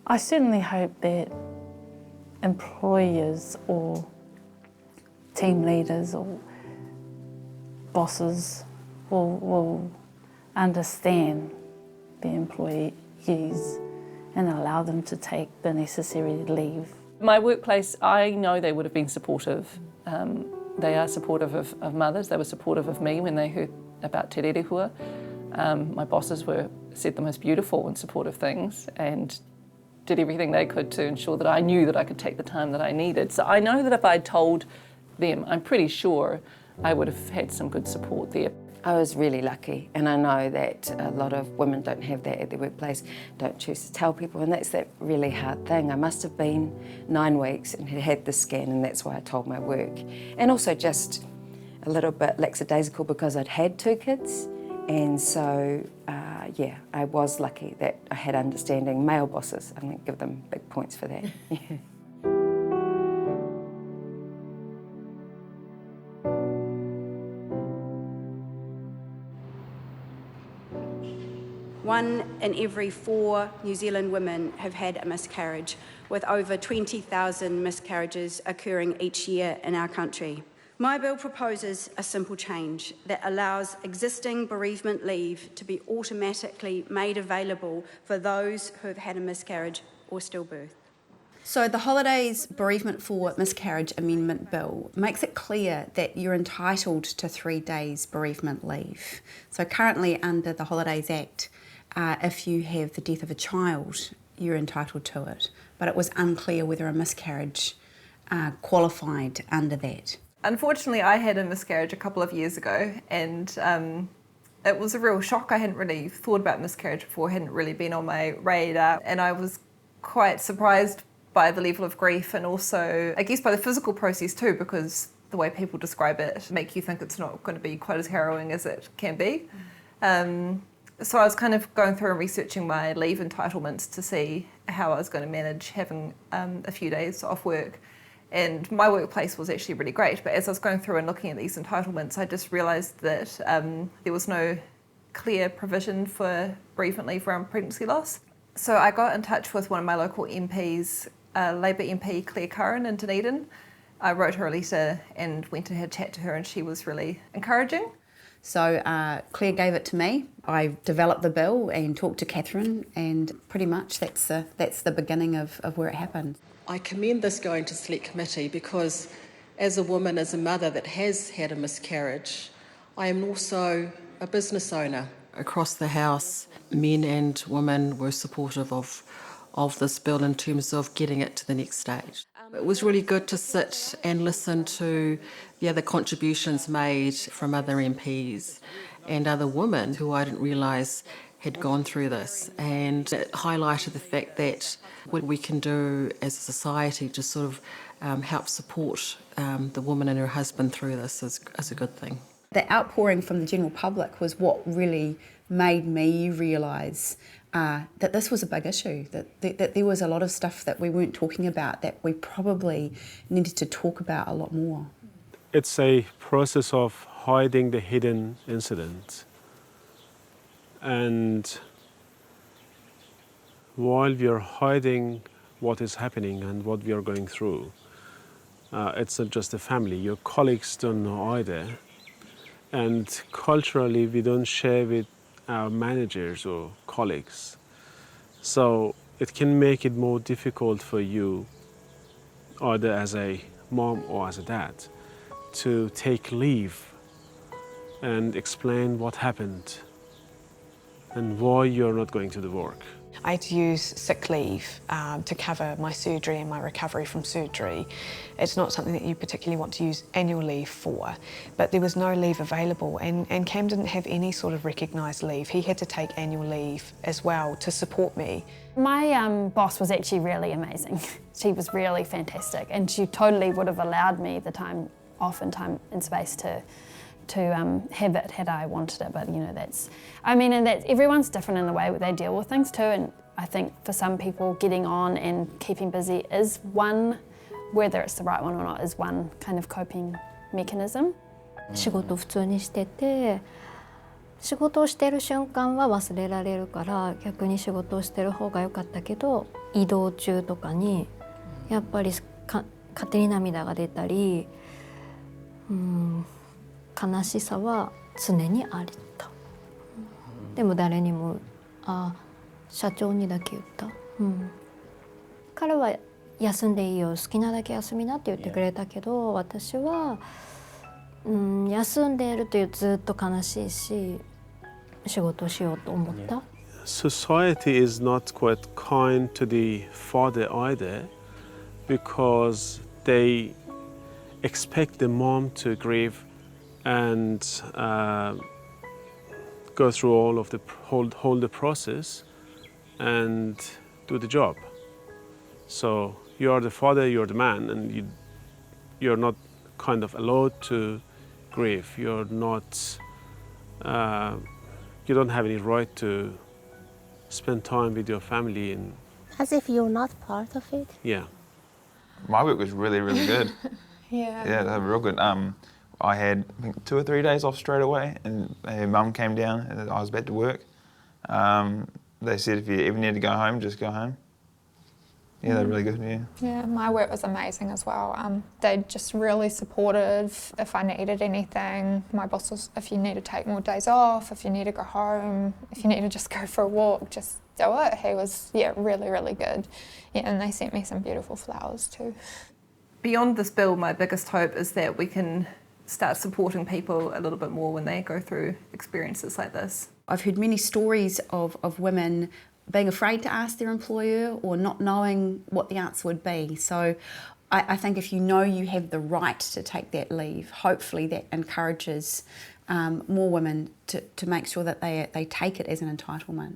I certainly hope that employers or team leaders or bosses will understand their employees and allow them to take the necessary leave. My workplace, I know they would have been supportive. They are supportive of mothers. They were supportive of me when they heard about te rerehua. My bosses said the most beautiful and supportive things and did everything they could to ensure that I knew that I could take the time that I needed. So I know that if I'd told them, I'm pretty sure I would have had some good support there. I was really lucky, and I know that a lot of women don't have that at their workplace, don't choose to tell people, and that's that really hard thing. I must have been 9 weeks and had the scan, and that's why I told my work. And also just a little bit lackadaisical because I'd had 2 kids, and so, yeah, I was lucky that I had understanding male bosses. I'm going to give them big points for that. Yeah. One in every 4 New Zealand women have had a miscarriage, with over 20,000 miscarriages occurring each year in our country. My bill proposes a simple change that allows existing bereavement leave to be automatically made available for those who have had a miscarriage or stillbirth. So the Holidays Bereavement for Miscarriage Amendment Bill makes it clear that you're entitled to 3 days bereavement leave. So currently under the Holidays Act, if you have the death of a child, you're entitled to it. But it was unclear whether a miscarriage qualified under that. Unfortunately, I had a miscarriage a couple of years ago, and it was a real shock. I hadn't really thought about miscarriage before, hadn't really been on my radar, and I was quite surprised by the level of grief and also, I guess, by the physical process too, because the way people describe it make you think it's not going to be quite as harrowing as it can be. So I was kind of going through and researching my leave entitlements to see how I was going to manage having a few days off work. And my workplace was actually really great, but as I was going through and looking at these entitlements, I just realised that there was no clear provision for bereavement leave around pregnancy loss. So I got in touch with one of my local MPs, Labour MP Claire Curran in Dunedin. I wrote her a letter and went and had a chat to her, and she was really encouraging. So Claire gave it to me. I developed the bill and talked to Catherine, and pretty much that's the beginning of where it happened. I commend this going to Select Committee because as a woman, as a mother that has had a miscarriage, I am also a business owner. Across the House, men and women were supportive of this bill in terms of getting it to the next stage. It was really good to sit and listen to the other contributions made from other MPs and other women who I didn't realise had gone through this, and it highlighted the fact that what we can do as a society to sort of help support the woman and her husband through this is a good thing. The outpouring from the general public was what really made me realise that this was a big issue, that there was a lot of stuff that we weren't talking about that we probably needed to talk about a lot more. It's a process of hiding the hidden incidents. And while we are hiding what is happening and what we are going through, it's not just the family. Your colleagues don't know either. And culturally, we don't share with our managers or colleagues. So it can make it more difficult for you, either as a mom or as a dad, to take leave and explain what happened and why you're not going to the work. I had to use sick leave to cover my surgery and my recovery from surgery. It's not something that you particularly want to use annual leave for, but there was no leave available, and Cam didn't have any sort of recognised leave. He had to take annual leave as well to support me. My boss was actually really amazing. She was really fantastic, and she totally would have allowed me the time off and time and space to have it had I wanted it, but and that's everyone's different in the way they deal with things too, and I think for some people getting on and keeping busy is one, whether it's the right one or not, is one kind of coping mechanism. 仕事普通にしてて、仕事をしてる瞬間は忘れられるから逆に仕事をしてる方が良かったけど、移動中とかにやっぱり勝手に涙が出たり、悲しさは常にあった。でも誰にも、社長にだけ言った。彼は休んでいいよ、好きなだけ休みなって言ってくれたけど、私は、休んでいるというずっと悲しいし、仕事をしようと思った。Society is not quite kind to the father either, because they expect the mom to grieve and go through all of the hold the process and do the job. So you are the father, you're the man, and you're not kind of allowed to grieve. You're not. You don't have any right to spend time with your family and. As if you're not part of it. Yeah. My work was really, really good. Yeah. Yeah, they were real good. I had, I think, 2 or 3 days off straight away, and her mum came down and I was back to work. They said if you ever need to go home, just go home. Yeah, they're really good, yeah. Yeah, my work was amazing as well. They're just really supportive if I needed anything. My boss was, if you need to take more days off, if you need to go home, if you need to just go for a walk, just do it. He was, really, really good. Yeah, and they sent me some beautiful flowers too. Beyond this bill, my biggest hope is that we can start supporting people a little bit more when they go through experiences like this. I've heard many stories of women being afraid to ask their employer or not knowing what the answer would be. So I think if you know you have the right to take that leave, hopefully that encourages more women to make sure that they take it as an entitlement.